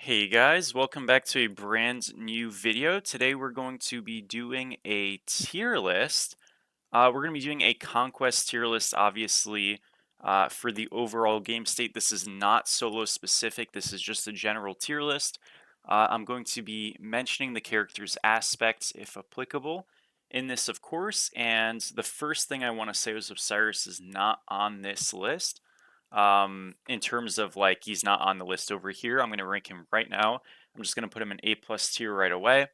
Hey guys, welcome back to a brand new video. Today we're going to be doing a tier list. We're going to be doing a conquest tier list, obviously, for the overall game state. This is not solo specific, this is just a general tier list. I'm going to be mentioning the character's aspects, if applicable, in this, of course. And the first thing I want to say is Osiris is not on this list. In terms of like he's not on the list over here. I'm going to rank him right now. I'm just going to put him in A plus tier right away.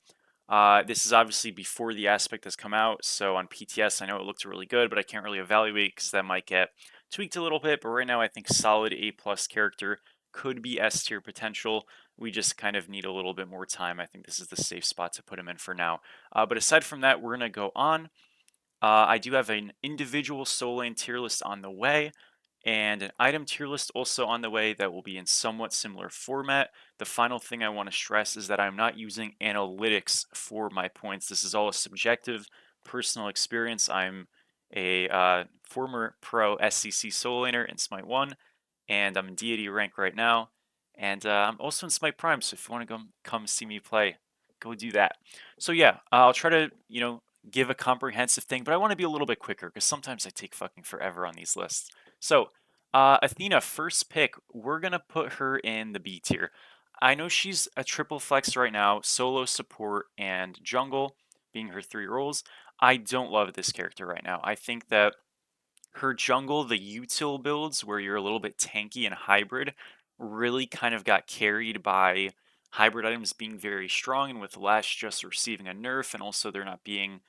This is obviously before the aspect has come out, so on PTS I know it looked really good, but I can't really evaluate because that might get tweaked a little bit. But right now I think solid A plus character, could be S tier potential. We just kind of need a little bit more time. I think this is the safe spot to put him in for now. But aside from that, we're going to go on. I do have an individual soul lane tier list on the way and an item tier list also on the way that will be in somewhat similar format. The final thing I want to stress is that I'm not using analytics for my points. This is all a subjective personal experience. I'm a former pro SCC solo laner in Smite 1, and I'm in deity rank right now. And I'm also in Smite Prime, so if you want to come see me play, go do that. So yeah, I'll try to, give a comprehensive thing, but I want to be a little bit quicker because sometimes I take fucking forever on these lists. So, Athena, first pick, we're going to put her in the B tier. I know she's a triple flex right now, solo support and jungle being her three roles. I don't love this character right now. I think that her jungle, the util builds where you're a little bit tanky and hybrid, really kind of got carried by hybrid items being very strong and with Lash just receiving a nerf and also there not being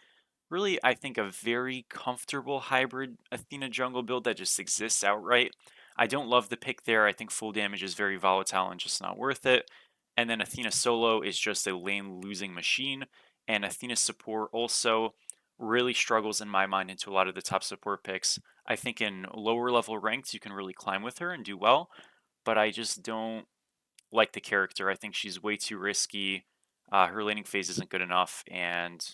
really, I think, a very comfortable hybrid Athena jungle build that just exists outright. I don't love the pick there. I think full damage is very volatile and just not worth it. And then Athena solo is just a lane losing machine. And Athena support also really struggles in my mind into a lot of the top support picks. I think in lower level ranks you can really climb with her and do well, but I just don't like the character. I think she's way too risky. Her laning phase isn't good enough, and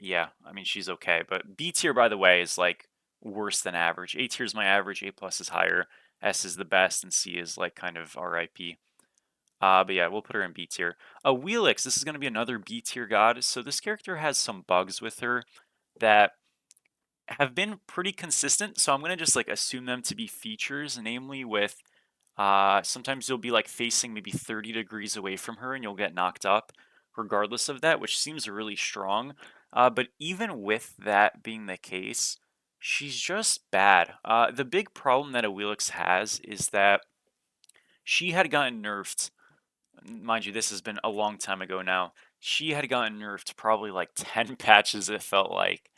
yeah, I mean she's okay. But B tier, by the way, is like worse than average. A tier is my average. A plus is higher. S is the best, and C is like kind of RIP. But yeah, we'll put her in B tier. Awillix, this is going to be another B tier god. So this character has some bugs with her that have been pretty consistent. So I'm going to just like assume them to be features, namely with sometimes you'll be like facing maybe 30 degrees away from her and you'll get knocked up regardless of that, which seems really strong. But even with that being the case, she's just bad. The big problem that Awillix has is that she had gotten nerfed. Mind you, this has been a long time ago now. She had gotten nerfed probably like 10 patches, it felt like.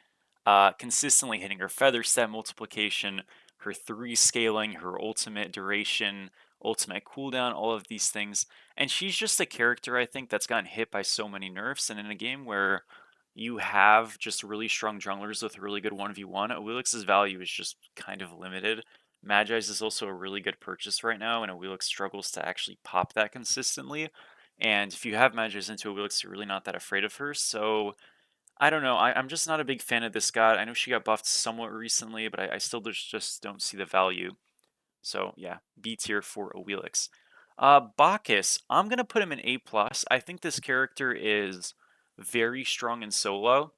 Consistently hitting her feather set multiplication, her 3 scaling, her ultimate duration, ultimate cooldown, all of these things. And she's just a character, I think, that's gotten hit by so many nerfs. And in a game where you have just really strong junglers with really good 1v1, Awillix's value is just kind of limited. Magi's is also a really good purchase right now, and Awillix struggles to actually pop that consistently. And if you have Magi's into Awillix, you're really not that afraid of her. So I don't know. I'm just not a big fan of this god. I know she got buffed somewhat recently, but I still just don't see the value. So yeah, B tier for Awillix. Bacchus, I'm gonna put him in A plus. I think this character is very strong in solo.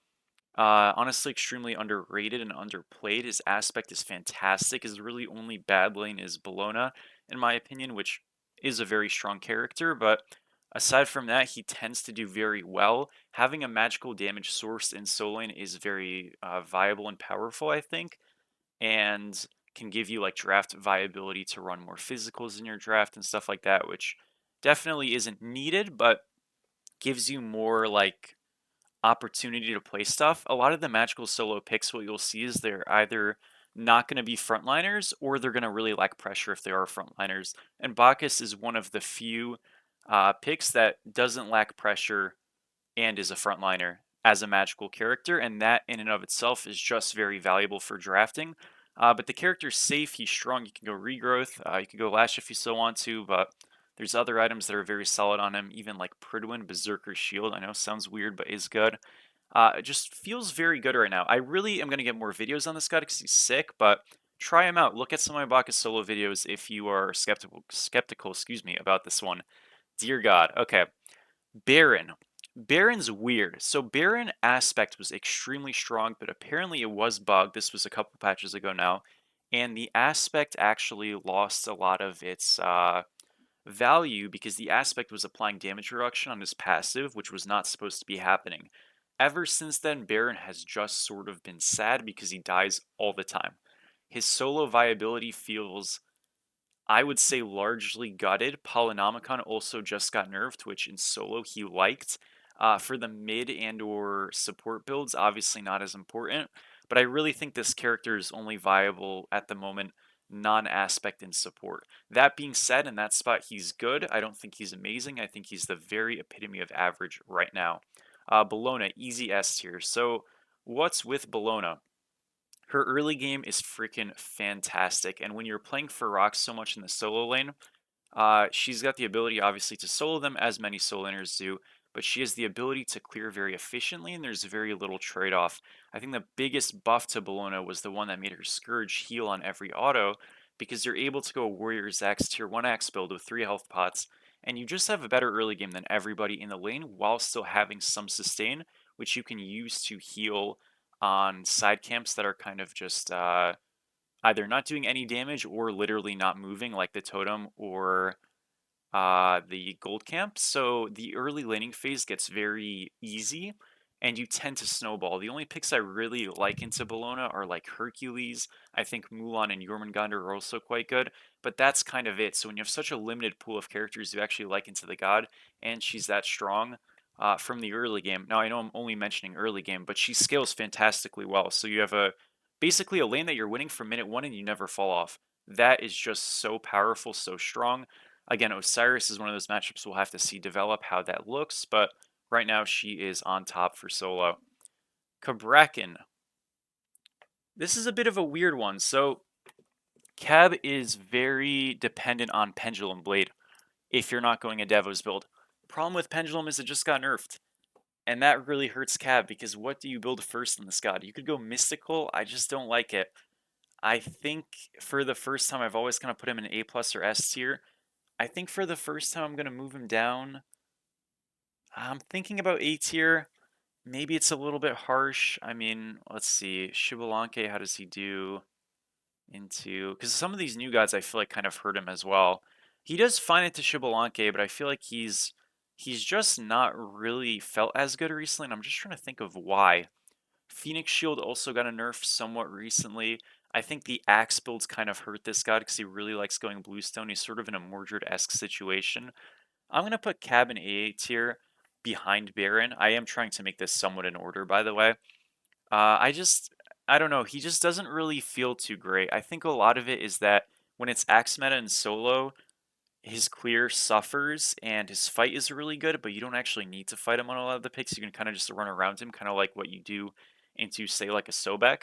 Honestly, extremely underrated and underplayed. His aspect is fantastic. His really only bad lane is Bellona, in my opinion, which is a very strong character. But aside from that, he tends to do very well. Having a magical damage source in solo lane is very viable and powerful, I think, and can give you like draft viability to run more physicals in your draft and stuff like that, which definitely isn't needed, but gives you more like opportunity to play stuff. A lot of the magical solo picks, what you'll see is they're either not going to be frontliners or they're going to really lack pressure if they are frontliners. And Bacchus is one of the few picks that doesn't lack pressure and is a frontliner as a magical character, and that in and of itself is just very valuable for drafting. But the character's safe, he's strong, you can go regrowth, you can go lash if you still want to, but there's other items that are very solid on him, even like Pridwin, Berserker's Shield. I know sounds weird, but is good. It just feels very good right now. I really am going to get more videos on this guy because he's sick, but try him out. Look at some of my Bacchus solo videos if you are skeptical, excuse me, about this one. Dear God. Okay. Baron. Baron's weird. So Baron aspect was extremely strong, but apparently it was bugged. This was a couple patches ago now. And the aspect actually lost a lot of its value because the aspect was applying damage reduction on his passive, which was not supposed to be happening. Ever since then, Baron has just sort of been sad because he dies all the time. His solo viability feels, I would say, largely gutted. Polynomicon also just got nerfed, which in solo he liked. For the mid and or support builds, obviously not as important, but I really think this character is only viable at the moment non-aspect in support. That being said, in that spot he's good. I don't think he's amazing. I think he's the very epitome of average right now. Bellona, easy S tier. So what's with Bellona? Her early game is freaking fantastic, and when you're playing for rocks so much in the solo lane, she's got the ability, obviously, to solo them, as many solo laners do, but she has the ability to clear very efficiently, and there's very little trade-off. I think the biggest buff to Bellona was the one that made her Scourge heal on every auto, because you're able to go Warrior Zax tier 1 axe build with 3 health pots, and you just have a better early game than everybody in the lane while still having some sustain, which you can use to heal on side camps that are kind of just either not doing any damage or literally not moving, like the totem or the gold camp. So the early laning phase gets very easy and you tend to snowball. The only picks I really like into Bellona are like Hercules. I think Mulan and Jormungandr are also quite good, but that's kind of it. So when you have such a limited pool of characters you actually like into the god, and she's that strong from the early game. Now I know I'm only mentioning early game, but she scales fantastically well. So you have a basically a lane that you're winning from minute one and you never fall off. That is just so powerful, so strong. Again, Osiris is one of those matchups we'll have to see develop how that looks, but right now she is on top for solo. Cabrakan. This is a bit of a weird one. So Cab is very dependent on Pendulum Blade if you're not going a Devos build. Problem with Pendulum is it just got nerfed. And that really hurts Cab because what do you build first in this god? You could go Mystical. I just don't like it. I think for the first time I've always kind of put him in A plus or S tier. I think for the first time I'm going to move him down. I'm thinking about A tier. Maybe it's a little bit harsh. I mean, let's see. Shibalanke, how does he do into... Because some of these new gods I feel like kind of hurt him as well. He does fine into Shibalanke, but I feel like he's just not really felt as good recently, and I'm just trying to think of why. Phoenix Shield also got a nerf somewhat recently. I think the Axe builds kind of hurt this god because he really likes going Bluestone. He's sort of in a Mordred-esque situation. I'm going to put Cab in AA tier behind Baron. I am trying to make this somewhat in order, by the way. I don't know. He just doesn't really feel too great. I think a lot of it is that when it's Axe meta and solo, his clear suffers and his fight is really good, but you don't actually need to fight him on a lot of the picks. You can kind of just run around him, kind of like what you do into, say, like a Sobek.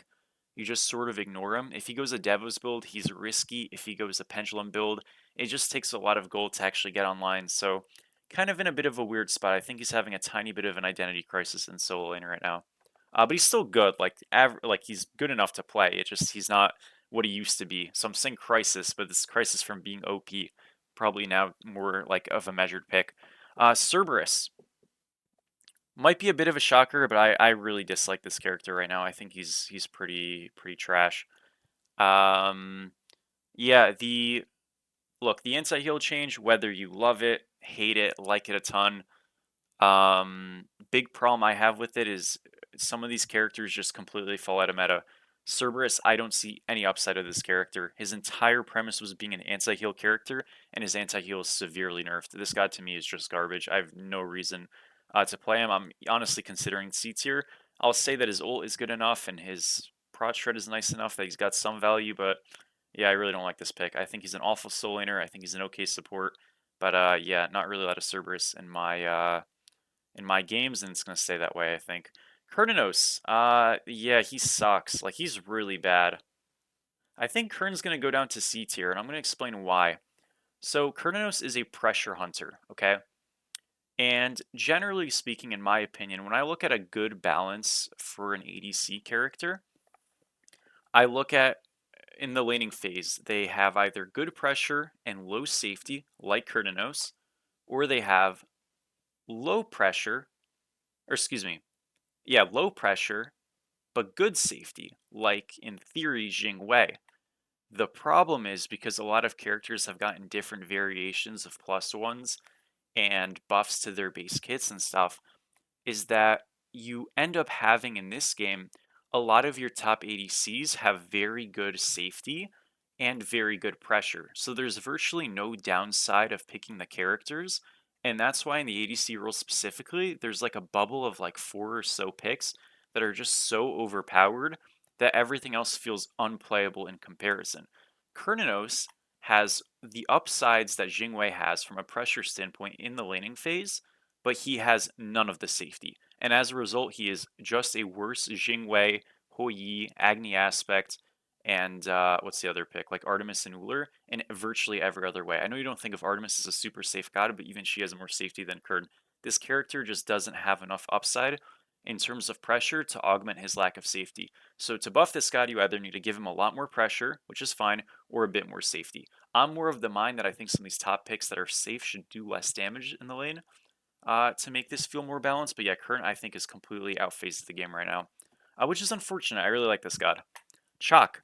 You just sort of ignore him. If he goes a Devos build, he's risky. If he goes a Pendulum build, it just takes a lot of gold to actually get online. So, kind of in a bit of a weird spot. I think he's having a tiny bit of an identity crisis in solo lane right now. But he's still good. Like he's good enough to play. It just he's not what he used to be. So I'm saying crisis, but this crisis from being OP, probably now more like of a measured pick. Cerberus might be a bit of a shocker, but I really dislike this character right now. I think he's pretty trash. Um, yeah, the look, the anti-heal change, whether you love it, hate it, like it a ton, big problem I have with it is some of these characters just completely fall out of meta. Cerberus, I don't see any upside of this character. His entire premise was being an anti-heal character, and his anti-heal is severely nerfed. This guy to me is just garbage. I have no reason to play him. I'm honestly considering C tier. I'll say that his ult is good enough, and his prot shred is nice enough that he's got some value, but yeah, I really don't like this pick. I think he's an awful soul laner. I think he's an okay support, but yeah, not really a lot of Cerberus in my games, and it's going to stay that way, I think. Cernunnos, yeah, he sucks. Like, he's really bad. I think Kern's going to go down to C tier, and I'm going to explain why. So, Cernunnos is a pressure hunter, okay? And generally speaking, in my opinion, when I look at a good balance for an ADC character, I look at, in the laning phase, they have either good pressure and low safety, like Cernunnos, or they have low pressure, or excuse me, yeah, low pressure, but good safety, like in theory, Jing Wei. The problem is because a lot of characters have gotten different variations of plus ones and buffs to their base kits and stuff, is that you end up having in this game a lot of your top ADCs have very good safety and very good pressure. So there's virtually no downside of picking the characters. And that's why in the ADC role specifically, there's like a bubble of like four or so picks that are just so overpowered that everything else feels unplayable in comparison. Cernunnos has the upsides that Jing Wei has from a pressure standpoint in the laning phase, but he has none of the safety. And as a result, he is just a worse Jing Wei, Hou Yi, Agni aspect, and what's the other pick? Like Artemis and Uller, in virtually every other way. I know you don't think of Artemis as a super safe god, but even she has more safety than Kern. This character just doesn't have enough upside in terms of pressure to augment his lack of safety. So to buff this god, you either need to give him a lot more pressure, which is fine, or a bit more safety. I'm more of the mind that I think some of these top picks that are safe should do less damage in the lane to make this feel more balanced. But yeah, Current I think is completely outphased the game right now, which is unfortunate. I really like this god. Chaac.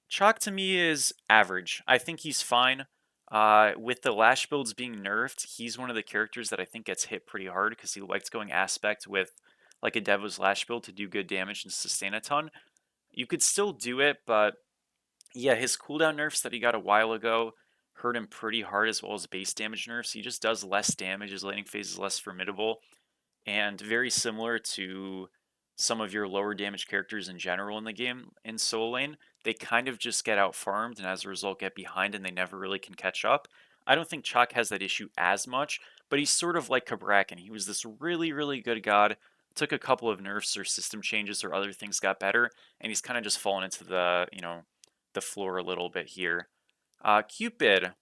Chaac to me is average. I think he's fine. With the lash builds being nerfed, he's one of the characters that I think gets hit pretty hard because he likes going aspect with like a Devo's lash build to do good damage and sustain a ton. You could still do it, but yeah, his cooldown nerfs that he got a while ago hurt him pretty hard as well as base damage nerfs. He just does less damage. His laning phase is less formidable and very similar to some of your lower damage characters in general in the game in solo lane. They kind of just get out farmed and as a result get behind and they never really can catch up. I don't think Chaac has that issue as much, but he's sort of like Cabrakan. He was this really, really good god, took a couple of nerfs or system changes or other things got better, and he's kind of just fallen into the, the floor a little bit here. Cupid.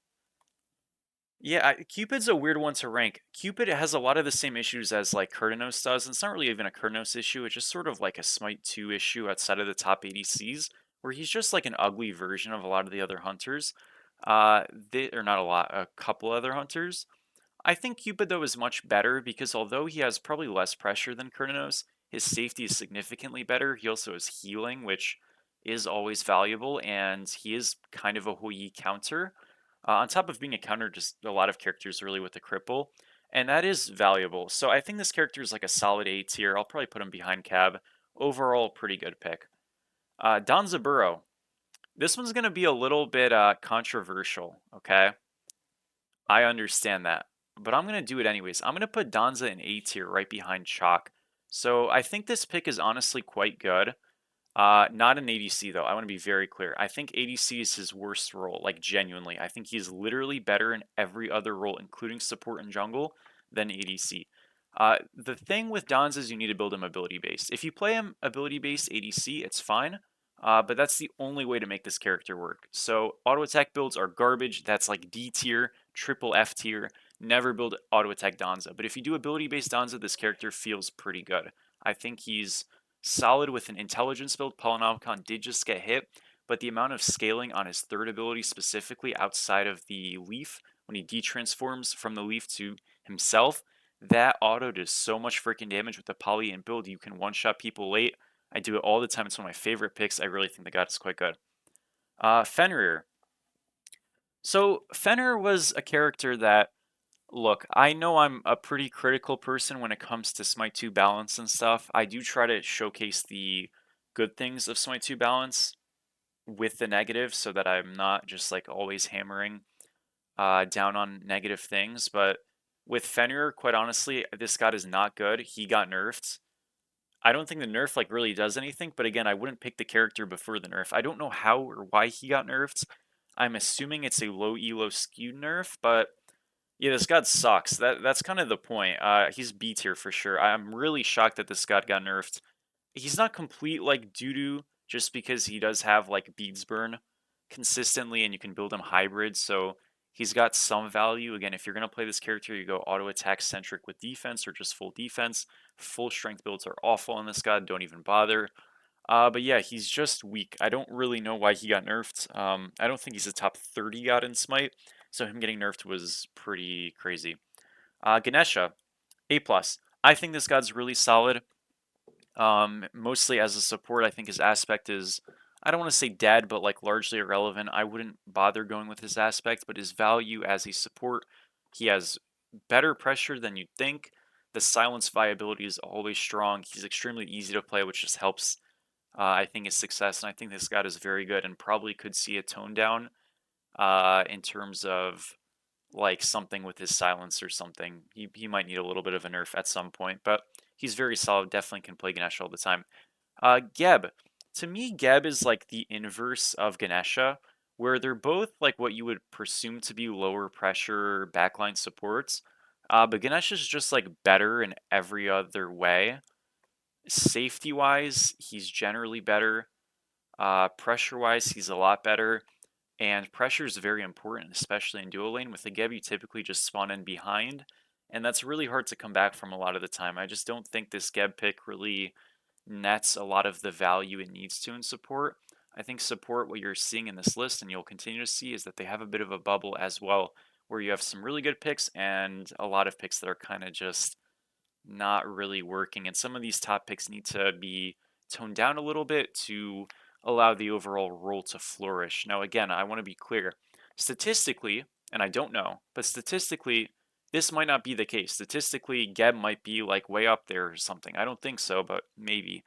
Yeah, Cupid's a weird one to rank. Cupid has a lot of the same issues as like Cernunnos does. And it's not really even a Cernunnos issue. It's just sort of like a Smite 2 issue outside of the top ADCs, where he's just like an ugly version of a lot of the other hunters. Or not a lot, a couple other hunters. I think Cupid though is much better because although he has probably less pressure than Cernunnos, his safety is significantly better. He also has healing, which is always valuable, and he is kind of a Hou Yi counter. On top of being a counter, just a lot of characters really with a cripple, and that is valuable. So I think this character is like a solid A tier. I'll probably put him behind Cab. Overall, pretty good pick. Danzaburo. This one's going to be a little bit controversial, okay? I understand that. But I'm going to do it anyways. I'm going to put Danza in A tier right behind Chalk. So I think this pick is honestly quite good. Not an ADC though. I want to be very clear. I think ADC is his worst role, like genuinely. I think he's literally better in every other role, including support and jungle, than ADC. The thing with Danza is you need to build him ability based. If you play him ability based ADC, it's fine. But that's the only way to make this character work. So auto attack builds are garbage. That's like D tier, triple F tier. Never build auto attack Danza. But if you do ability based Danza, this character feels pretty good. I think he's solid with an intelligence build. Polynomicon did just get hit, but the amount of scaling on his third ability specifically outside of the leaf, when he detransforms from the leaf to himself, that auto does so much freaking damage with the poly and build. You can one-shot people late. I do it all the time. It's one of my favorite picks. I really think the god is quite good. Fenrir. So Fenrir was a character that, look, I know I'm a pretty critical person when it comes to Smite 2 balance and stuff. I do try to showcase the good things of Smite 2 balance with the negative so that I'm not just like always hammering down on negative things. But with Fenrir, quite honestly, this god is not good. He got nerfed. I don't think the nerf like really does anything, but again, I wouldn't pick the character before the nerf. I don't know how or why he got nerfed. I'm assuming it's a low elo skewed nerf, but yeah, this god sucks. That's kind of the point. He's B tier for sure. I'm really shocked that this god got nerfed. He's not complete like doo-doo just because he does have like beads burn consistently and you can build him hybrid, so he's got some value. Again, if you're gonna play this character, you go auto attack centric with defense or just full defense. Full strength builds are awful on this god, don't even bother. But yeah, he's just weak. I don't really know why he got nerfed. I don't think he's a top 30 god in Smite, so him getting nerfed was pretty crazy. Ganesha, A+. plus. I think this god's really solid. Mostly as a support, I think his aspect is, I don't want to say dead, but like largely irrelevant. I wouldn't bother going with his aspect, but his value as a support, he has better pressure than you'd think. The silence viability is always strong. He's extremely easy to play, which just helps, I think, his success. And I think this god is very good and probably could see a tone down in terms of like something with his silence or something. He might need a little bit of a nerf at some point, but he's very solid. Definitely can play Ganesha all the time. Geb. To me, Geb is like the inverse of Ganesha, where they're both like what you would presume to be lower pressure backline supports. But Ganesha is just like better in every other way. Safety wise, he's generally better. Pressure wise, he's a lot better. And pressure is very important, especially in dual lane. With the Geb, you typically just spawn in behind, and that's really hard to come back from a lot of the time. I just don't think this Geb pick really nets a lot of the value it needs to in support. I think support, what you're seeing in this list, and you'll continue to see, is that they have a bit of a bubble as well, where you have some really good picks and a lot of picks that are kind of just not really working. And some of these top picks need to be toned down a little bit to allow the overall role to flourish. Now, again, I want to be clear. Statistically, and I don't know, but statistically, this might not be the case. Statistically, Geb might be like way up there or something. I don't think so, but maybe.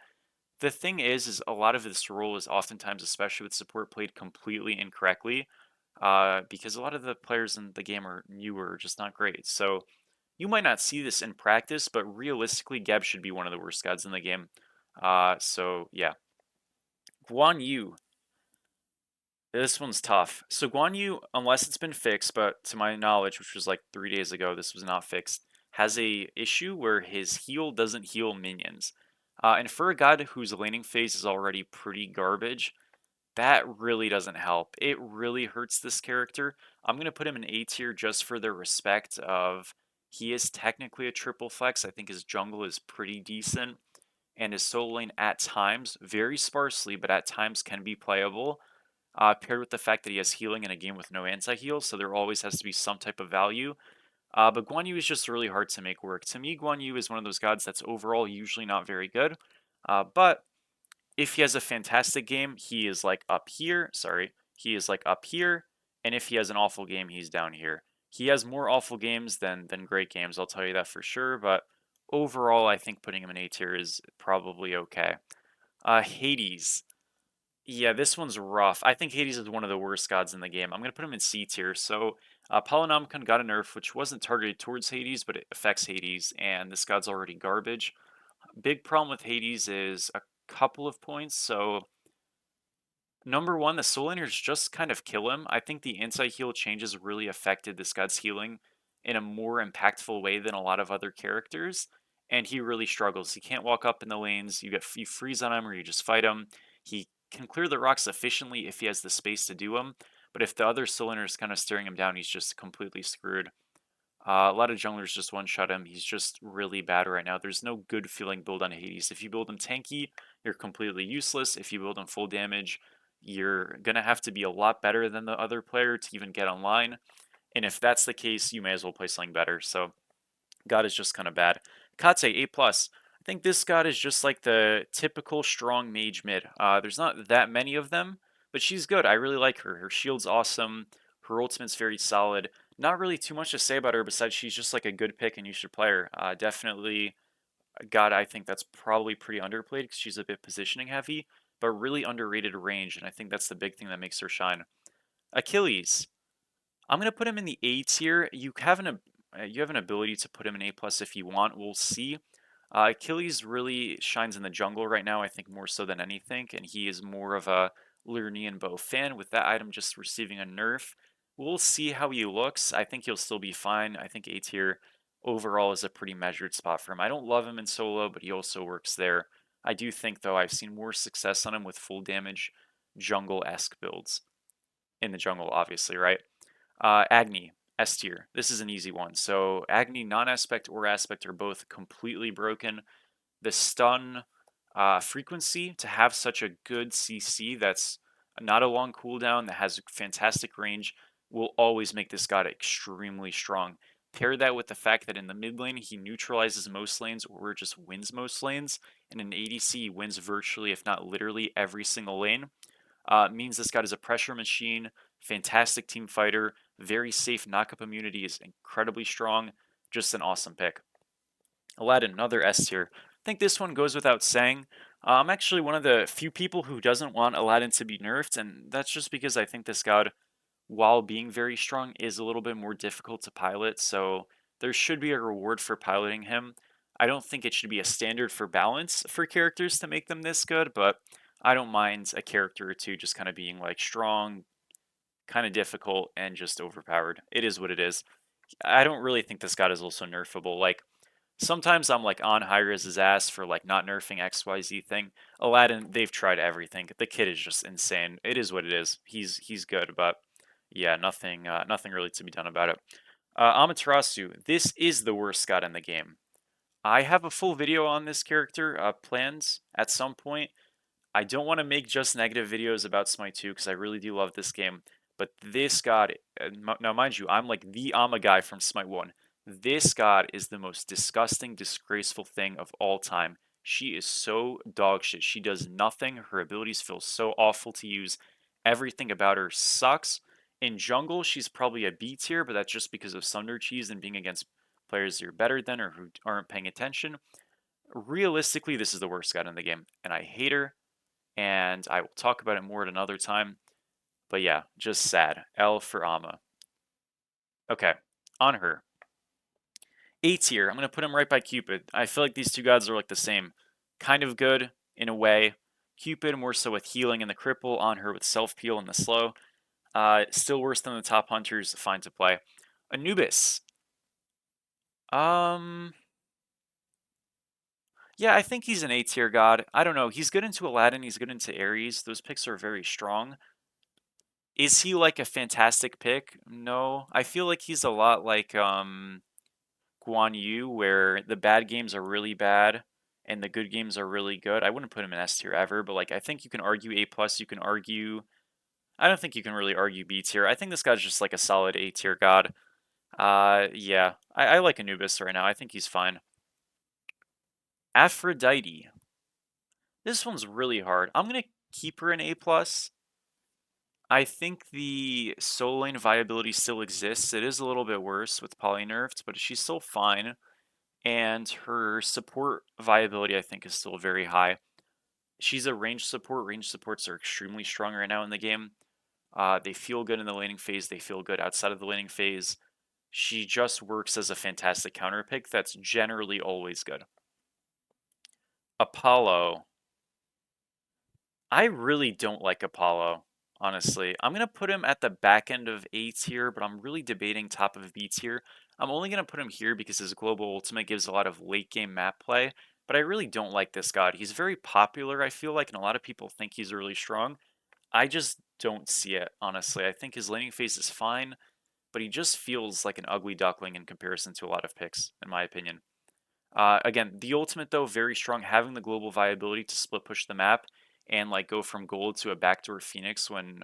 The thing is a lot of this role is oftentimes, especially with support, played completely incorrectly, because a lot of the players in the game are newer, just not great. So you might not see this in practice, but realistically, Geb should be one of the worst gods in the game. So yeah. Guan Yu. This one's tough. So Guan Yu, unless it's been fixed, but to my knowledge, which was like 3 days ago, this was not fixed, has a issue where his heal doesn't heal minions. And for a god whose laning phase is already pretty garbage, that really doesn't help. It really hurts this character. I'm going to put him in A tier just for the respect of he is technically a triple flex. I think his jungle is pretty decent, and his solo lane at times, very sparsely, but at times can be playable. Paired with the fact that he has healing in a game with no anti-heal, so there always has to be some type of value. But Guan Yu is just really hard to make work. To me, Guan Yu is one of those gods that's overall usually not very good. But if he has a fantastic game, he is like up here. Sorry, he is like up here. And if he has an awful game, he's down here. He has more awful games than great games, I'll tell you that for sure. But overall, I think putting him in A tier is probably okay. Hades. Yeah, this one's rough. I think Hades is one of the worst gods in the game. I'm going to put him in C tier. So, Polynomicon got a nerf, which wasn't targeted towards Hades, but it affects Hades, and this god's already garbage. Big problem with Hades is a couple of points. So, number one, the soul laners just kind of kill him. I think the anti-heal changes really affected this god's healing in a more impactful way than a lot of other characters, and he really struggles. He can't walk up in the lanes. You freeze on him, or you just fight him. He can clear the rocks efficiently if he has the space to do them, but if the other soul laner is kind of staring him down, he's just completely screwed. A lot of junglers just one-shot him. He's just really bad right now. There's no good feeling build on Hades. If you build him tanky, you're completely useless. If you build him full damage, you're going to have to be a lot better than the other player to even get online. And if that's the case, you may as well play something better. So God is just kind of bad. Kate, A+. I think this god is just like the typical strong mage mid. There's not that many of them, but she's good. I really like her. Her shield's awesome. Her ultimate's very solid. Not really too much to say about her besides she's just like a good pick and you should play her. Definitely a god I think that's probably pretty underplayed because she's a bit positioning heavy, but really underrated range, and I think that's the big thing that makes her shine. Achilles. I'm gonna put him in the A tier. You have an ability to put him in A plus if you want. We'll see. Achilles really shines in the jungle right now, I think more so than anything, and he is more of a Liurnian bow fan with that item just receiving a nerf. We'll see how he looks. I think he'll still be fine. I think A tier overall is a pretty measured spot for him. I don't love him in solo, but he also works there. I do think, though, I've seen more success on him with full damage jungle-esque builds. In the jungle, obviously, right? Agni, S tier. This is an easy one. So Agni, non-aspect or aspect are both completely broken. The stun frequency to have such a good CC that's not a long cooldown, that has fantastic range, will always make this god extremely strong. Pair that with the fact that in the mid lane, he neutralizes most lanes or just wins most lanes. And in ADC, he wins virtually, if not literally, every single lane. Means this guy is a pressure machine, fantastic team fighter, very safe knockup immunity is incredibly strong. Just an awesome pick. Aladdin, another S tier. I think this one goes without saying. I'm actually one of the few people who doesn't want Aladdin to be nerfed, and that's just because I think this god, while being very strong, is a little bit more difficult to pilot, so there should be a reward for piloting him. I don't think it should be a standard for balance for characters to make them this good, but I don't mind a character or two just kind of being like strong, kind of difficult, and just overpowered. It is what it is. I don't really think this god is also nerfable. Like, sometimes I'm like on High-Rez's ass for like not nerfing XYZ thing. Aladdin, they've tried everything. The kid is just insane. It is what it is. He's good, but yeah, nothing really to be done about it. Amaterasu, this is the worst god in the game. I have a full video on this character planned at some point. I don't want to make just negative videos about Smite 2 because I really do love this game. But this god, now mind you, I'm like the Ama guy from Smite 1. This god is the most disgusting, disgraceful thing of all time. She is so dog shit. She does nothing. Her abilities feel so awful to use. Everything about her sucks. In jungle, she's probably a B tier, but that's just because of Sunder Cheese and being against players who are better than or who aren't paying attention. Realistically, this is the worst god in the game, and I hate her and I will talk about it more at another time. But yeah, just sad. L for Ama. Okay, Anhur. A tier. I'm going to put him right by Cupid. I feel like these two gods are like the same. Kind of good in a way. Cupid more so with healing and the cripple, Anhur with self-peel and the slow. Still worse than the top hunters, fine to play. Anubis. Yeah, I think he's an A tier god. I don't know. He's good into Aladdin. He's good into Ares. Those picks are very strong. Is he like a fantastic pick? No. I feel like he's a lot like Guan Yu, where the bad games are really bad and the good games are really good. I wouldn't put him in S tier ever, but like I think you can argue A plus, you can argue I don't think you can really argue B tier. I think this guy's just like a solid A tier god. Yeah. I like Anubis right now. I think he's fine. Aphrodite. This one's really hard. I'm gonna keep her in A plus. I think the solo lane viability still exists. It is a little bit worse with poly nerfed, but she's still fine. And her support viability, I think, is still very high. She's a range support. Range supports are extremely strong right now in the game. They feel good in the laning phase. They feel good outside of the laning phase. She just works as a fantastic counter pick that's generally always good. Apollo. I really don't like Apollo, honestly. I'm going to put him at the back end of A tier, but I'm really debating top of B tier. I'm only going to put him here because his global ultimate gives a lot of late game map play, but I really don't like this god. He's very popular, I feel like, and a lot of people think he's really strong. I just don't see it, honestly. I think his laning phase is fine, but he just feels like an ugly duckling in comparison to a lot of picks, in my opinion. Again, the ultimate though, very strong, having the global viability to split push the map and like go from gold to a backdoor Phoenix when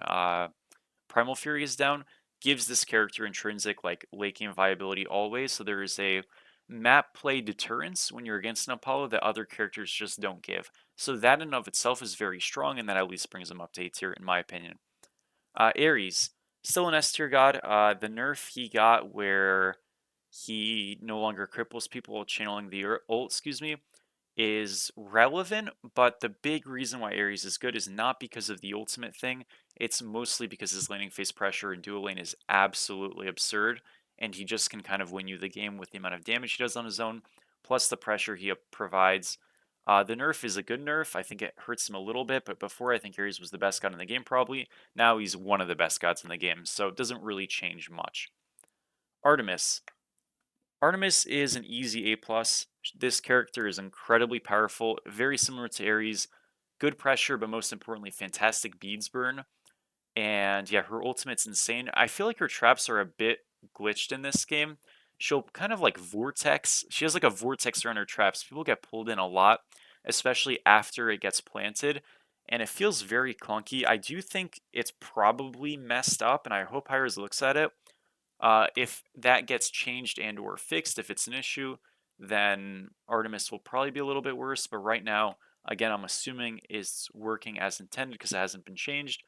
Primal Fury is down, gives this character intrinsic like late game viability always. So there is a map play deterrence when you're against an Apollo that other characters just don't give. So that in and of itself is very strong, and that at least brings him up to A tier in my opinion. Ares, still an S tier god. The nerf he got where he no longer cripples people channeling the ult, excuse me, is relevant, but the big reason why Ares is good is not because of the ultimate thing. It's mostly because his laning phase pressure in dual lane is absolutely absurd, and he just can kind of win you the game with the amount of damage he does on his own, plus the pressure he provides. The nerf is a good nerf. I think it hurts him a little bit, but before I think Ares was the best god in the game probably. Now he's one of the best gods in the game, so it doesn't really change much. Artemis. Artemis is an easy A+. This character is incredibly powerful, very similar to Ares. Good pressure, but most importantly, fantastic beads burn. And yeah, her ultimate's insane. I feel like her traps are a bit glitched in this game. She'll kind of like vortex. She has like a vortex around her traps. People get pulled in a lot, especially after it gets planted. And it feels very clunky. I do think it's probably messed up, and I hope Hires looks at it. If that gets changed and or fixed, if it's an issue, then Artemis will probably be a little bit worse. But right now, again, I'm assuming it's working as intended because it hasn't been changed.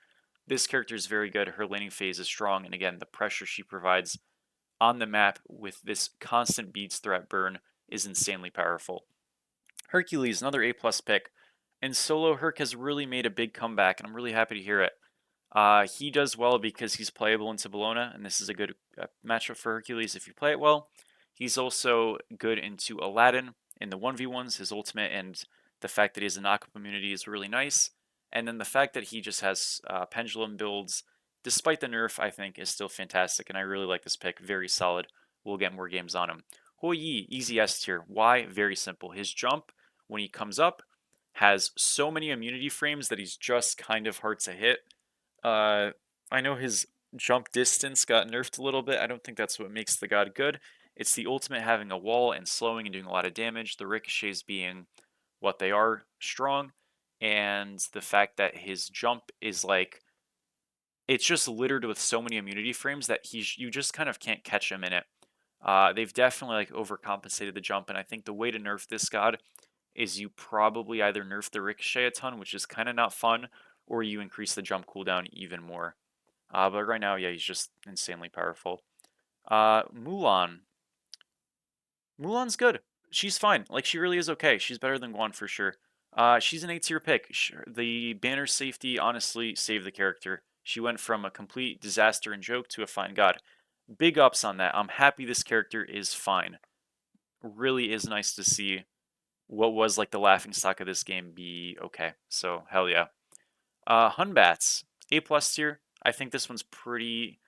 This character is very good. Her laning phase is strong. And again, the pressure she provides on the map with this constant beats threat burn is insanely powerful. Hercules, another A plus pick. And solo Herc has really made a big comeback, and I'm really happy to hear it. He does well because he's playable into Bellona, and this is a good matchup for Hercules if you play it well. He's also good into Aladdin in the 1v1s. His ultimate and the fact that he has a knockup immunity is really nice. And then the fact that he just has pendulum builds, despite the nerf, I think is still fantastic. And I really like this pick. Very solid. We'll get more games on him. Hou Yi, easy S tier. Why? Very simple. His jump, when he comes up, has so many immunity frames that he's just kind of hard to hit. Uh, I know his jump distance got nerfed a little bit. I don't think that's what makes the god good. It's the ultimate having a wall and slowing and doing a lot of damage. The ricochets being what they are, strong, and the fact that his jump is like it's just littered with so many immunity frames that you just kind of can't catch him in it. They've definitely like overcompensated the jump, and I think the way to nerf this god is you probably either nerf the ricochet a ton, which is kind of not fun, or you increase the jump cooldown even more. But right now, yeah, he's just insanely powerful. Mulan. Mulan's good. She's fine. Like, she really is okay. She's better than Guan for sure. She's an A tier pick. The banner safety honestly saved the character. She went from a complete disaster and joke to a fine god. Big ups on that. I'm happy this character is fine. Really is nice to see what was like the laughing stock of this game be okay. So, hell yeah. Hun Batz, A plus tier. I think this one's pretty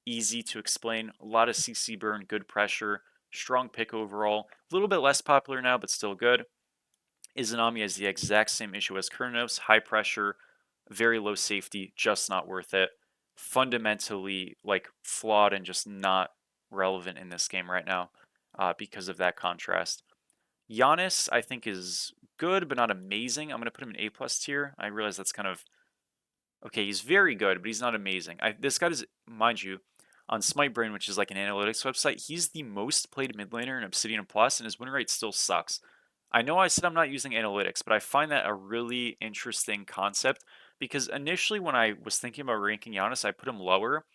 easy to explain. A lot of CC burn, good pressure, strong pick overall. A little bit less popular now, but still good. Izanami has the exact same issue as Cernunnos, high pressure, very low safety, just not worth it. Fundamentally, like, flawed and just not relevant in this game right now because of that contrast. Giannis, I think, is good, but not amazing. I'm going to put him in A plus tier. I realize that's kind of okay, he's very good, but he's not amazing. This guy is, mind you, on SmiteBrain, which is like an analytics website, he's the most played mid laner in Obsidian Plus, and his win rate still sucks. I know I said I'm not using analytics, but I find that a really interesting concept because initially when I was thinking about ranking Giannis, I put him lower.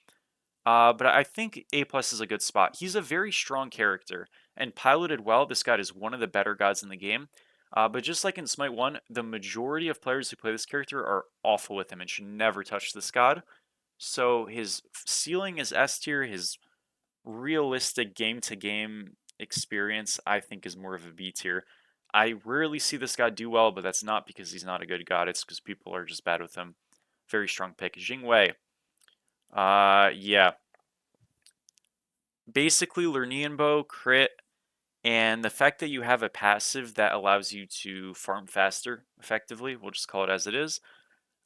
But I think A plus is a good spot. He's a very strong character and piloted well. This god is one of the better gods in the game. But just like in Smite 1, the majority of players who play this character are awful with him and should never touch this god. So his ceiling is S tier. His realistic game to game experience, I think, is more of a B tier. I rarely see this god do well, but that's not because he's not a good god. It's because people are just bad with him. Very strong pick. Jing Wei. Yeah. Basically, Lernian Bow, crit, and the fact that you have a passive that allows you to farm faster, effectively, we'll just call it as it is,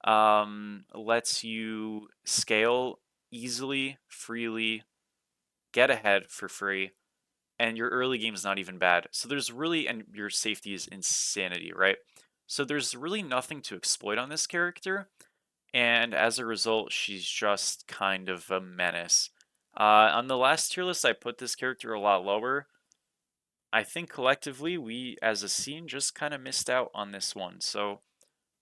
lets you scale easily, freely, get ahead for free, and your early game is not even bad. So there's really, and your safety is insanity, right? So there's really nothing to exploit on this character, and as a result, she's just kind of a menace. On the last tier list, I put this character a lot lower. I think collectively, we as a scene just kind of missed out on this one. So,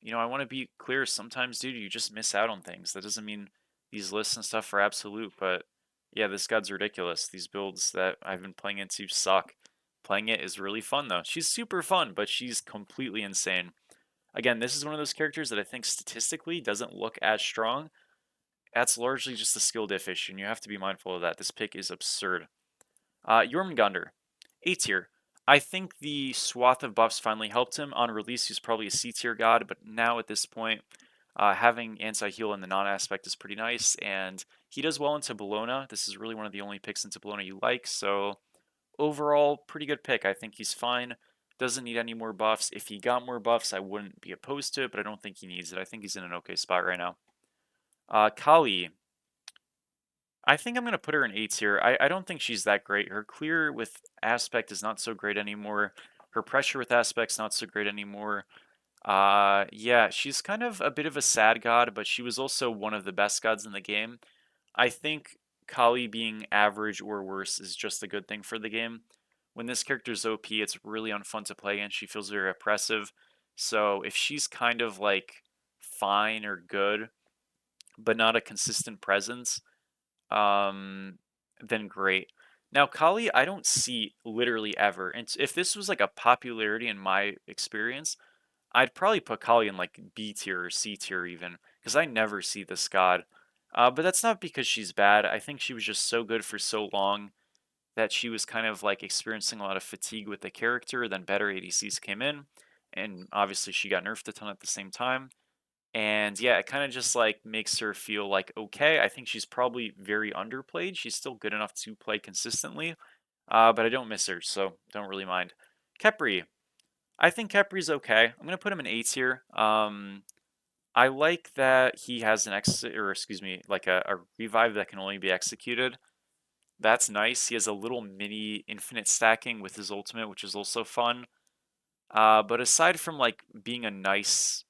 I want to be clear. Sometimes, dude, you just miss out on things. That doesn't mean these lists and stuff are absolute, but yeah, this god's ridiculous. These builds that I've been playing into suck. Playing it is really fun, though. She's super fun, but she's completely insane. Again, this is one of those characters that I think statistically doesn't look as strong. That's largely just a skill diff issue, and you have to be mindful of that. This pick is absurd. Jormungandr, A tier. I think the swath of buffs finally helped him. On release, he's probably a C tier god, but now at this point, having anti-heal in the non-aspect is pretty nice, and he does well into Bellona. This is really one of the only picks into Bellona you like, so overall, pretty good pick. I think he's fine. Doesn't need any more buffs. If he got more buffs, I wouldn't be opposed to it, but I don't think he needs it. I think he's in an okay spot right now. Kali, I think I'm going to put her in A tier. I don't think she's that great. Her clear with aspect is not so great anymore. Her pressure with aspect's not so great anymore. Yeah, she's kind of a bit of a sad god, but she was also one of the best gods in the game. I think Kali being average or worse is just a good thing for the game. When this character's OP, it's really unfun to play and she feels very oppressive. So if she's kind of like fine or good, but not a consistent presence, um, then great. Now, Kali, I don't see literally ever. And if this was like a popularity in my experience, I'd probably put Kali in like B tier or C tier even, because I never see this god. But that's not because she's bad. I think she was just so good for so long that she was kind of like experiencing a lot of fatigue with the character. Then better ADCs came in, and obviously she got nerfed a ton at the same time. And yeah, it kind of just like makes her feel like okay. I think she's probably very underplayed. She's still good enough to play consistently, but I don't miss her, so don't really mind. Khepri, I think Kepri's okay. I'm gonna put him in A tier. I like that he has an or excuse me, like a revive that can only be executed. That's nice. He has a little mini infinite stacking with his ultimate, which is also fun. But aside from like being a nice,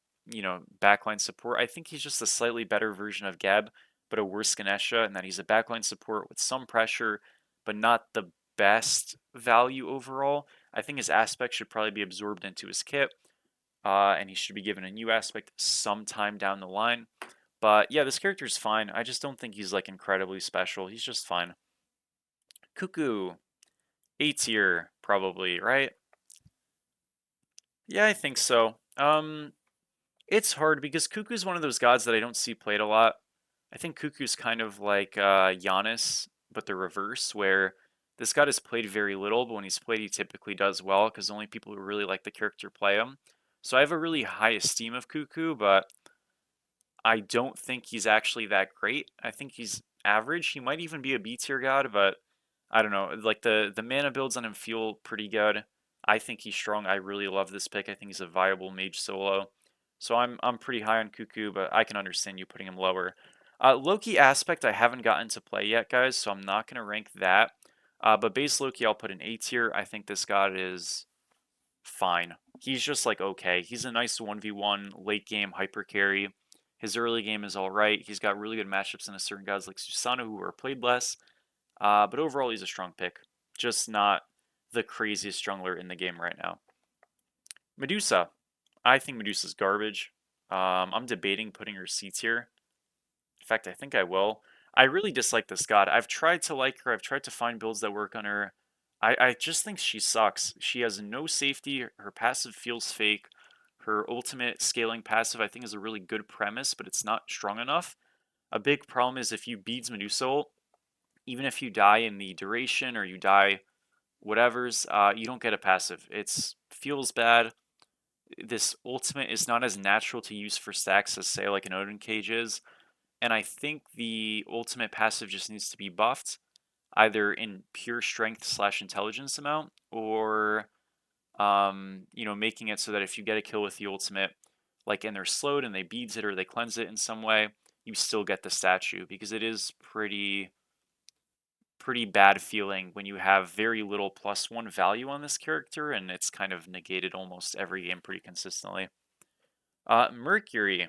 backline support, I think he's just a slightly better version of Geb, but a worse Ganesha, and that he's a backline support with some pressure, but not the best value overall. I think his aspect should probably be absorbed into his kit, and he should be given a new aspect sometime down the line. But yeah, this character is fine. I just don't think he's like incredibly special. He's just fine. Cuckoo, A tier, probably, right? Yeah, I think so. It's hard because Cuckoo's one of those gods that I don't see played a lot. I think Cuckoo's kind of like Giannis, but the reverse, where this god is played very little, but when he's played, he typically does well because only people who really like the character play him. So I have a really high esteem of Cuckoo, but I don't think he's actually that great. I think he's average. He might even be a B tier god, but I don't know. Like the mana builds on him feel pretty good. I think he's strong. I really love this pick. I think he's a viable mage solo. So I'm pretty high on Cuckoo, but I can understand you putting him lower. Loki aspect I haven't gotten to play yet, guys, so I'm not gonna rank that. But base Loki I'll put in A tier. I think this god is fine. He's just like okay. He's a nice 1v1 late game hyper carry. His early game is all right. He's got really good matchups in certain guys like Susanoo who are played less. But overall, he's a strong pick. Just not the craziest jungler in the game right now. Medusa. I think Medusa's garbage. I'm debating putting her C tier. In fact, I think I will. I really dislike this god. I've tried to like her. I've tried to find builds that work on her. I just think she sucks. She has no safety. Her passive feels fake. Her ultimate scaling passive, I think, is a really good premise, but it's not strong enough. A big problem is if you beads Medusa ult, even if you die in the duration or you die whatever's, you don't get a passive. It feels bad. This ultimate is not as natural to use for stacks as say like an Odin Cage is, and I think the ultimate passive just needs to be buffed, either in pure strength slash intelligence amount, or making it so that if you get a kill with the ultimate, like and they're slowed and they beads it or they cleanse it in some way, you still get the statue because it is pretty bad feeling when you have very little +1 value on this character and it's kind of negated almost every game pretty consistently. Mercury.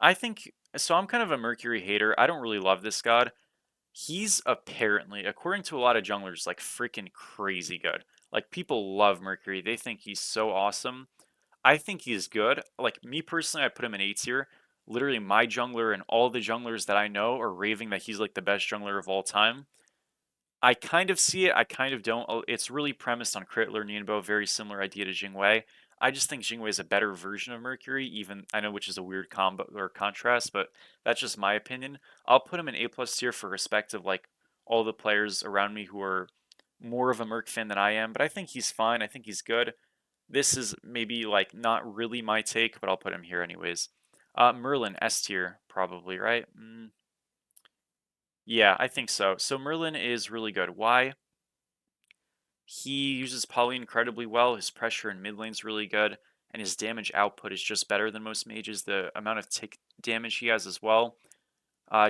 I think so. I'm kind of a Mercury hater. I don't really love this god. He's apparently, according to a lot of junglers, like freaking crazy good. Like people love Mercury. They think he's so awesome. I think he's good. Like me personally, I put him in A tier. Literally, my jungler and all the junglers that I know are raving that he's like the best jungler of all time. I kind of see it. I kind of don't. It's really premised on crit learning bow, very similar idea to Jing Wei. I just think Jing Wei is a better version of Mercury, even I know which is a weird combo or contrast, but that's just my opinion. I'll put him in A plus tier for respect of like all the players around me who are more of a Merc fan than I am, but I think he's fine. I think he's good. This is maybe like not really my take, but I'll put him here anyways. Merlin S tier probably, right? Yeah, I think so. So Merlin is really good. Why? He uses poly incredibly well. His pressure in mid lane's really good, and his damage output is just better than most mages. The amount of tick damage he has as well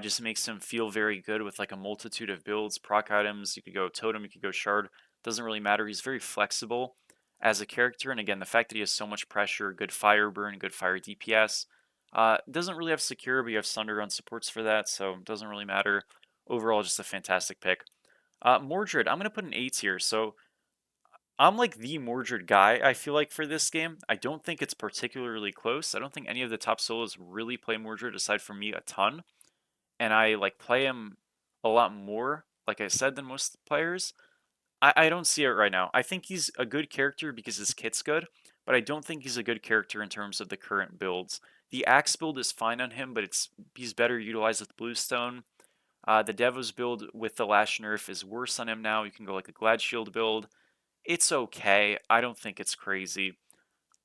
just makes him feel very good with like a multitude of builds, proc items. You could go totem, you could go shard. Doesn't really matter. He's very flexible as a character, and again, the fact that he has so much pressure, good fire burn, good fire DPS. Doesn't really have secure, but you have Sunderground supports for that, so it doesn't really matter. overall, just a fantastic pick. Mordred, I'm going to put an A tier. So I'm like the Mordred guy, I feel like, for this game. I don't think it's particularly close. I don't think any of the top solos really play Mordred aside from me a ton. And I like play him a lot more, like I said, than most players. I don't see it right now. I think he's a good character because his kit's good, but I don't think he's a good character in terms of the current builds. The Axe build is fine on him, but he's better utilized with Bluestone. The Devos build with the Lash nerf is worse on him now. You can go like a Glad Shield build. It's okay. I don't think it's crazy.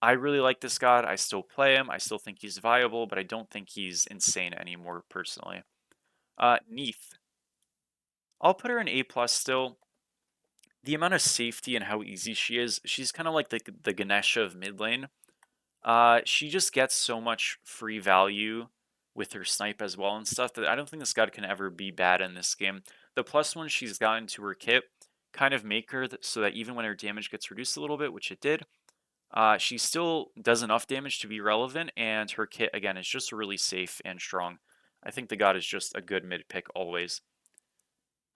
I really like this god. I still play him. I still think he's viable, but I don't think he's insane anymore personally. Neith. I'll put her in A plus still. The amount of safety and how easy she is, she's kind of like the Ganesha of mid lane. She just gets so much free value with her snipe as well and stuff that I don't think this god can ever be bad in this game. The +1 she's gotten to her kit kind of make her so that even when her damage gets reduced a little bit, which it did, she still does enough damage to be relevant, and her kit, again, is just really safe and strong. I think the god is just a good mid pick always.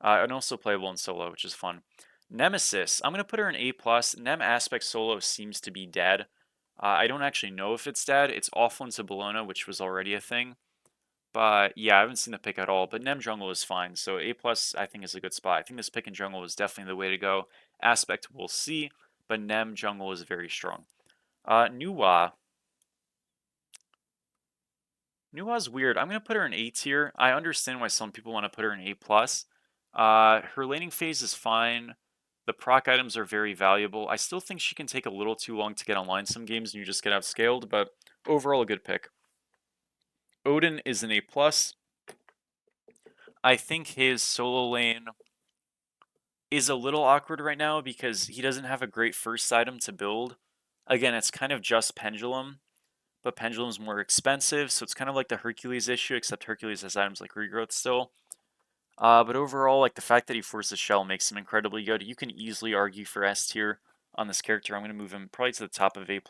And also playable in solo, which is fun. Nemesis, I'm going to put her in A+. Nem aspect solo seems to be dead. I don't actually know if it's dead. It's awful into Bellona, which was already a thing. But yeah, I haven't seen the pick at all. But Nem jungle is fine. So A+, I think, is a good spot. I think this pick in jungle is definitely the way to go. Aspect, we'll see. But Nem jungle is very strong. Nuwa. Nuwa's weird. I'm going to put her in A tier. I understand why some people want to put her in A+. Her laning phase is fine. The proc items are very valuable. I still think she can take a little too long to get online some games and you just get outscaled, but overall a good pick. Odin is an A+. I think his solo lane is a little awkward right now because he doesn't have a great first item to build. Again, it's kind of just Pendulum, but Pendulum's more expensive, so it's kind of like the Hercules issue, except Hercules has items like Regrowth still. But overall, like the fact that he forces Shell makes him incredibly good. You can easily argue for S tier on this character. I'm going to move him probably to the top of A+.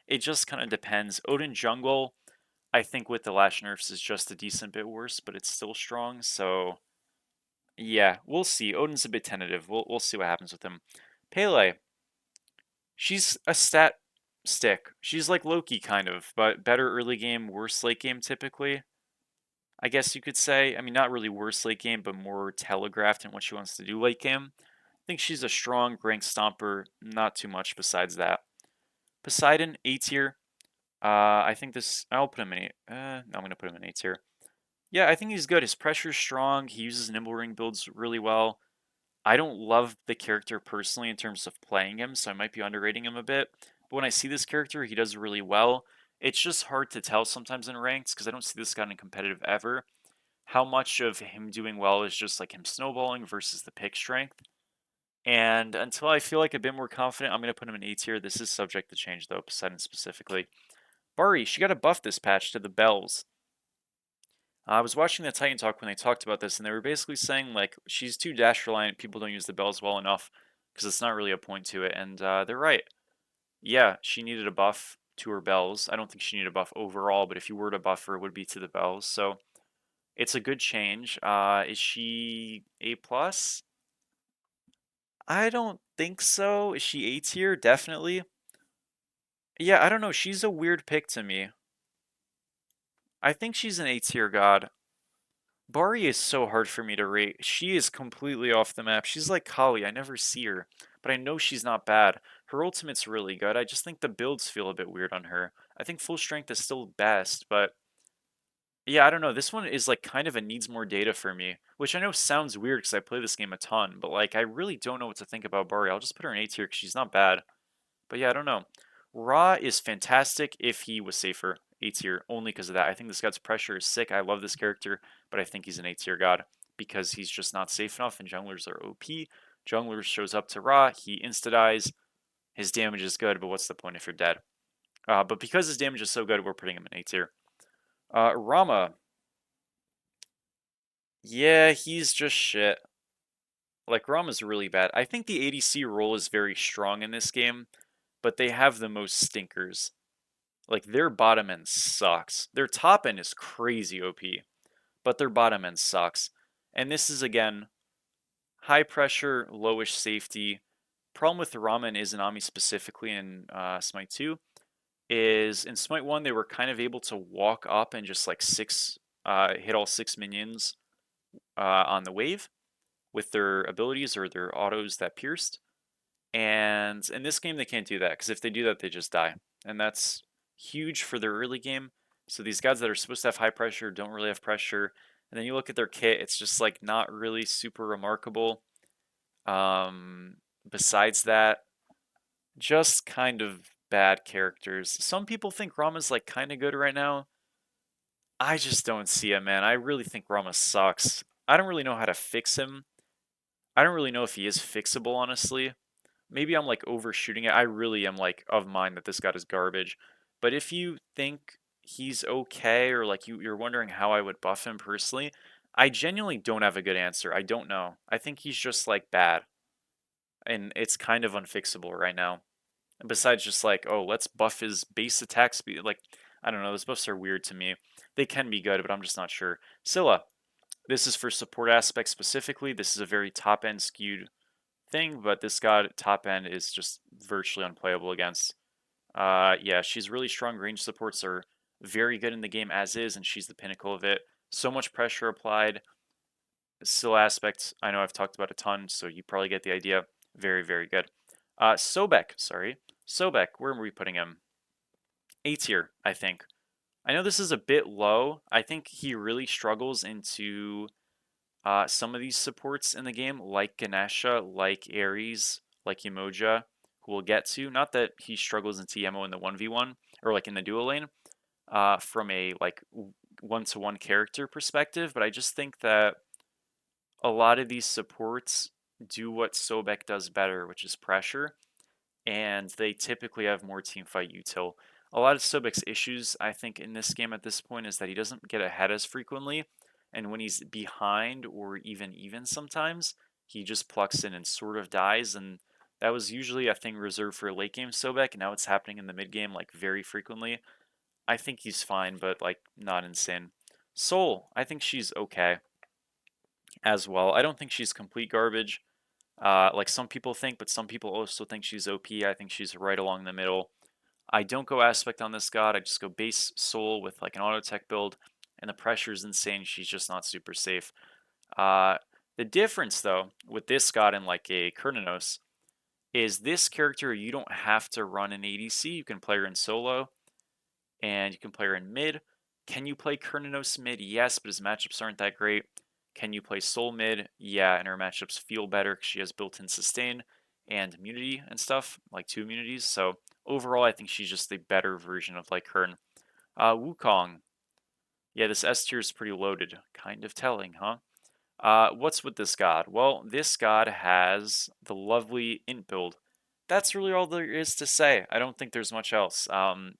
It just kind of depends. Odin Jungle, I think with the Lash nerfs is just a decent bit worse, but it's still strong. So yeah, we'll see. Odin's a bit tentative. We'll see what happens with him. Pele, she's a stat stick. She's like Loki kind of, but better early game, worse late game typically. I guess you could say. I mean, not really worse late game, but more telegraphed in what she wants to do late game. I think she's a strong rank stomper, not too much besides that. Poseidon, A tier. I think this, I'll put him in no, I'm going to put him in A tier. Yeah, I think he's good. His pressure's strong. He uses Nimble Ring builds really well. I don't love the character personally in terms of playing him, so I might be underrating him a bit. But when I see this character, he does really well. It's just hard to tell sometimes in ranks because I don't see this guy in competitive ever. How much of him doing well is just like him snowballing versus the pick strength. And until I feel like a bit more confident, I'm going to put him in A tier. This is subject to change though, Poseidon specifically. Bari, she got a buff this patch to the bells. I was watching the Titan Talk when they talked about this, and they were basically saying, like, she's too dash reliant, people don't use the bells well enough, because it's not really a point to it, and they're right. Yeah, she needed a buff to her bells. I don't think she needed a buff overall, but if you were to buff her, it would be to the bells, so it's a good change. Is she A+? I don't think so. Is she A tier? Definitely. Yeah, I don't know. She's a weird pick to me. I think she's an A tier god. Bari is so hard for me to rate. She is completely off the map. She's like Kali. I never see her, but I know she's not bad. Her ultimate's really good. I just think the builds feel a bit weird on her. I think full strength is still best, but yeah, I don't know. This one is like kind of a needs more data for me, which I know sounds weird because I play this game a ton, but like I really don't know what to think about Bari. I'll just put her in A tier because she's not bad. But yeah, I don't know. Ra is fantastic if he was safer. A tier only because of that. I think this god's pressure is sick. I love this character, but I think he's an A tier god because he's just not safe enough and junglers are OP. Jungler shows up to Ra, he insta dies. His damage is good, but what's the point if you're dead? But because his damage is so good, we're putting him in A tier. Rama. Yeah, he's just shit. Like, Rama's really bad. I think the ADC role is very strong in this game, but they have the most stinkers. Like, their bottom end sucks. Their top end is crazy OP, but their bottom end sucks. And this is, again, high pressure, lowish safety. Problem with the Ramen is Izanami specifically in Smite 2 is in Smite 1 they were kind of able to walk up and just like hit all 6 minions on the wave with their abilities or their autos that pierced. And in this game they can't do that because if they do that they just die. And that's huge for their early game. So these guys that are supposed to have high pressure don't really have pressure. And then you look at their kit, it's just like not really super remarkable. Besides that, just kind of bad characters. Some people think Rama's like kind of good right now. I just don't see it, man. I really think Rama sucks. I don't really know how to fix him. I don't really know if he is fixable, honestly. Maybe I'm like overshooting it. I really am like of mind that this god is garbage. But if you think he's okay or like you're wondering how I would buff him personally, I genuinely don't have a good answer. I don't know. I think he's just like bad. And it's kind of unfixable right now. Besides just like, oh, let's buff his base attack speed. Like, I don't know, those buffs are weird to me. They can be good, but I'm just not sure. Scylla, this is for support aspects specifically. This is a very top end skewed thing, but this god top end is just virtually unplayable against. Yeah, she's really strong. Range supports are very good in the game as is, and she's the pinnacle of it. So much pressure applied. Scylla aspects, I know I've talked about a ton, so you probably get the idea. Very, very good. Sobek, sorry. Sobek, where are we putting him? A tier, I think. I know this is a bit low. I think he really struggles into some of these supports in the game, like Ganesha, like Ares, like Emoja, who we'll get to. Not that he struggles in TMO in the 1v1 or like in the duo lane from a like one-to-one character perspective, but I just think that a lot of these supports do what Sobek does better, which is pressure, and they typically have more teamfight util. A lot of Sobek's issues, I think, in this game at this point is that he doesn't get ahead as frequently, and when he's behind or even sometimes, he just plucks in and sort of dies, and that was usually a thing reserved for late game Sobek, and now it's happening in the mid game like very frequently. I think he's fine, but like not insane. Soul, I think she's okay as well. I don't think she's complete garbage, like some people think, but some people also think she's OP. I think she's right along the middle. I don't go aspect on this god. I just go base soul with like an auto tech build, and the pressure is insane. She's just not super safe. Uh, the difference though with this god and like a Cernunnos is this character you don't have to run an ADC. You can play her in solo, and you can play her in mid. Can you play Cernunnos mid? Yes, but his matchups aren't that great. Can you play Soul mid? Yeah, and her matchups feel better because she has built-in sustain and immunity and stuff, like 2 immunities. So overall, I think she's just a better version of like Kern. Wukong. Yeah, this S tier is pretty loaded. Kind of telling, huh? What's with this god? Well, this god has the lovely int build. That's really all there is to say. I don't think there's much else.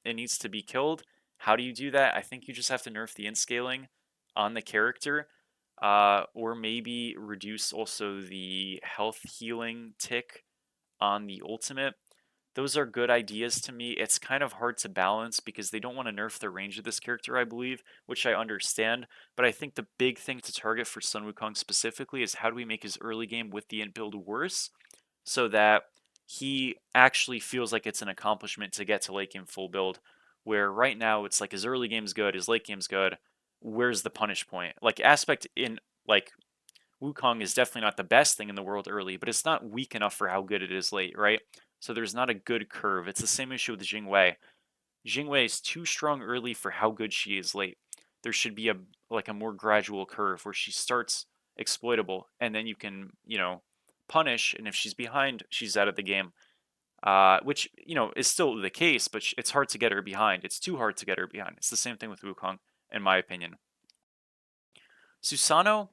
It needs to be killed. How do you do that? I think you just have to nerf the int scaling on the character, or maybe reduce also the health healing tick on the ultimate. Those are good ideas to me. It's kind of hard to balance because they don't want to nerf the range of this character, I believe, which I understand. But I think the big thing to target for Sun Wukong specifically is how do we make his early game with the int build worse so that he actually feels like it's an accomplishment to get to late game full build. Where right now it's like his early game's good, his late game's good. Where's the punish point? Like aspect in like Wukong is definitely not the best thing in the world early, but it's not weak enough for how good it is late, right? So there's not a good curve. It's the same issue with Jing Wei. Jing Wei is too strong early for how good she is late. There should be a like a more gradual curve where she starts exploitable and then you can, punish, and if she's behind, she's out of the game. Which, is still the case, but it's hard to get her behind. It's too hard to get her behind. It's the same thing with Wukong, in my opinion. Susanoo,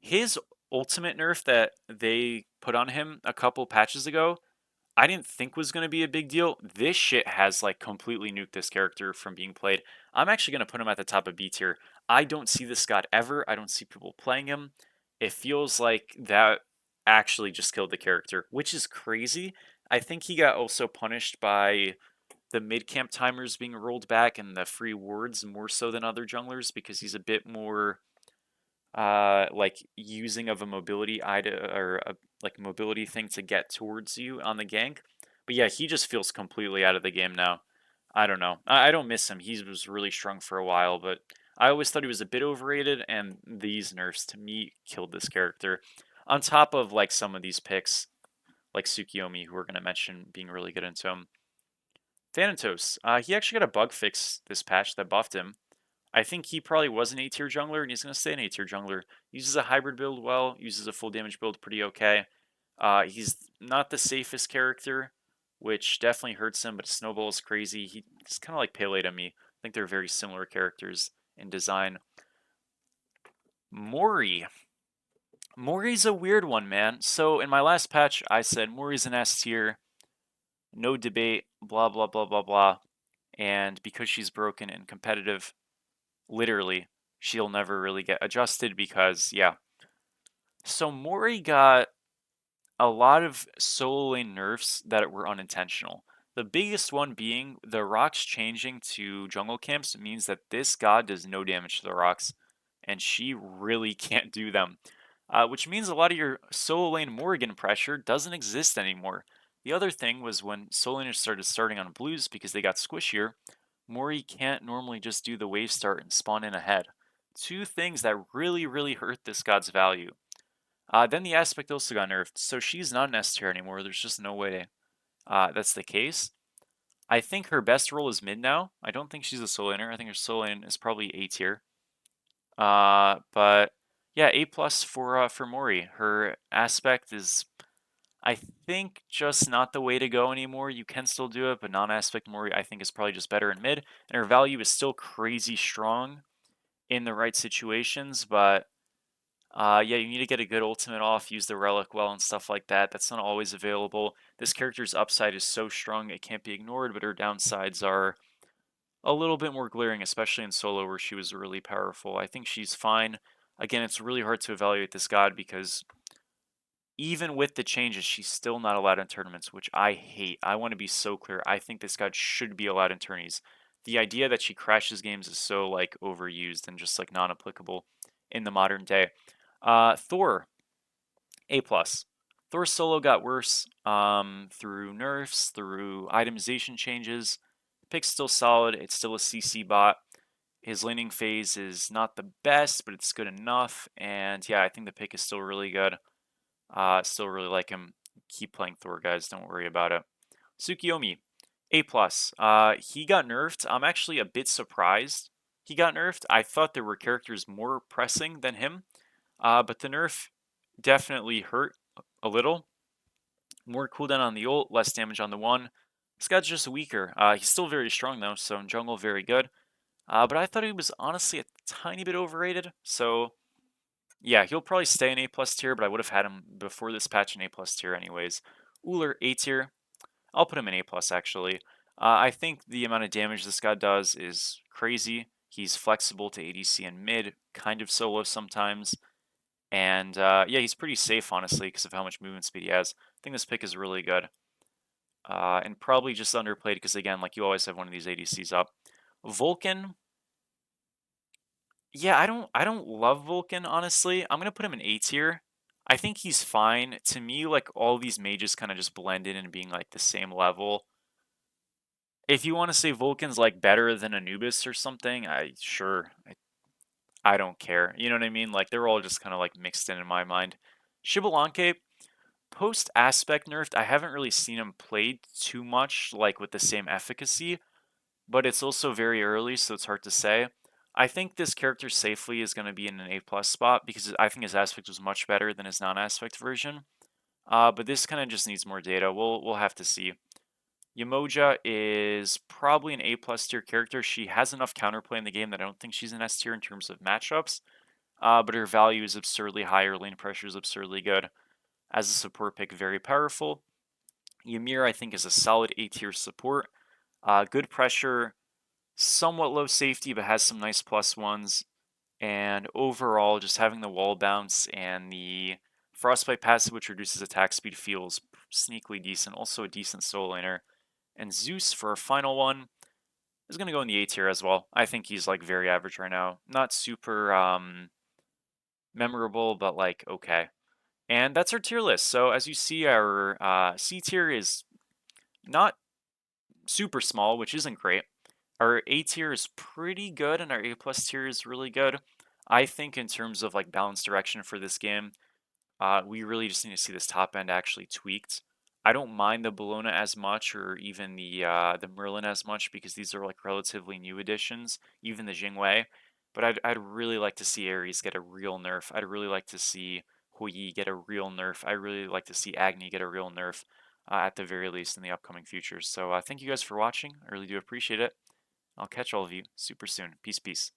his ultimate nerf that they put on him a couple patches ago, I didn't think was going to be a big deal. This shit has like completely nuked this character from being played. I'm actually going to put him at the top of B tier. I don't see this god ever. I don't see people playing him. It feels like that actually just killed the character, which is crazy. I think he got also punished by the mid camp timers being rolled back and the free wards more so than other junglers because he's a bit more like using of a mobility item or a like mobility thing to get towards you on the gank. But yeah, he just feels completely out of the game now. I don't know. I don't miss him. He was really strong for a while, but I always thought he was a bit overrated, and these nerfs to me killed this character. On top of like some of these picks, like Tsukiyomi, who we're gonna mention being really good into him. Thanatos, he actually got a bug fix this patch that buffed him. I think he probably was an A tier jungler, and he's going to stay an A tier jungler. Uses a hybrid build well, uses a full damage build pretty okay. He's not the safest character, which definitely hurts him, but Snowball is crazy. He's kind of like Pele to me. I think they're very similar characters in design. Mori. Mori's a weird one, man. So in my last patch, I said Mori's an S tier, no debate, blah, blah, blah, blah, blah. And because she's broken and competitive, literally, she'll never really get adjusted because, yeah. So Mori got a lot of solo lane nerfs that were unintentional. The biggest one being the rocks changing to jungle camps means that this god does no damage to the rocks, and she really can't do them. Which means a lot of your solo lane Morrigan pressure doesn't exist anymore. The other thing was when solo laners started starting on blues because they got squishier, Mori can't normally just do the wave start and spawn in ahead. Two things that really, really hurt this god's value. Then the aspect also got nerfed, so she's not an S tier anymore. There's just no way that's the case. I think her best role is mid now. I don't think she's a solo laner. I think her solo lane is probably A tier. But yeah, A plus for Mori. Her aspect is, I think, just not the way to go anymore. You can still do it, but non-aspect Mori I think is probably just better in mid, and her value is still crazy strong in the right situations, but yeah, you need to get a good ultimate off, use the relic well and stuff like that. That's not always available. This character's upside is so strong it can't be ignored, but her downsides are a little bit more glaring, especially in solo where she was really powerful. I think she's fine. Again, it's really hard to evaluate this god because even with the changes, she's still not allowed in tournaments, which I hate. I want to be so clear. I think this god should be allowed in tourneys. The idea that she crashes games is so like overused and just like non-applicable in the modern day. Thor, A plus. Thor solo got worse through nerfs, through itemization changes. Pick's still solid. It's still a CC bot. His laning phase is not the best, but it's good enough. And yeah, I think the pick is still really good. Still really like him. Keep playing Thor, guys. Don't worry about it. Tsukiyomi, A plus. He got nerfed. I'm actually a bit surprised he got nerfed. I thought there were characters more pressing than him. But the nerf definitely hurt a little. More cooldown on the ult, less damage on the one. This guy's just weaker. He's still very strong though, so in jungle, very good. But I thought he was honestly a tiny bit overrated. So yeah, he'll probably stay in A plus tier, but I would have had him before this patch in A plus tier anyways. Uller, A tier. I'll put him in A plus actually. I think the amount of damage this guy does is crazy. He's flexible to ADC and mid, kind of solo sometimes. And yeah, he's pretty safe, honestly, because of how much movement speed he has. I think this pick is really good. And probably just underplayed because, again, like you always have one of these ADCs up. Vulcan, yeah, I don't love Vulcan, honestly. I'm going to put him in A tier. I think he's fine. To me, like, all these mages kind of just blend in and being, like, the same level. If you want to say Vulcan's, like, better than Anubis or something, sure. I don't care. You know what I mean? Like, they're all just kind of, like, mixed in my mind. Shibalanke, post aspect nerfed, I haven't really seen him played too much, like with the same efficacy, but it's also very early, so it's hard to say. I think this character safely is going to be in an A plus spot because I think his aspect was much better than his non-aspect version. But this kind of just needs more data. We'll have to see. Yamoja is probably an A plus tier character. She has enough counterplay in the game that I don't think she's an S tier in terms of matchups. But her value is absurdly high. Her lane pressure is absurdly good. As a support pick, very powerful. Ymir, I think, is a solid A tier support. Good pressure, somewhat low safety, but has some nice plus ones. And overall, just having the wall bounce and the Frostbite passive, which reduces attack speed, feels sneakily decent. Also a decent solo laner. And Zeus, for our final one, is going to go in the A tier as well. I think he's like very average right now. Not super memorable, but like okay. And that's our tier list. So as you see, our C tier is not super small, which isn't great. Our A tier is pretty good, and our A plus tier is really good. I think in terms of like balanced direction for this game, we really just need to see this top end actually tweaked. I don't mind the Bellona as much, or even the Merlin as much, because these are like relatively new additions, even the Jing Wei. But I'd really like to see Ares get a real nerf. I'd really like to see Hou Yi get a real nerf. I really like to see Agni get a real nerf, at the very least in the upcoming futures. So thank you guys for watching. I really do appreciate it. I'll catch all of you super soon. Peace, peace.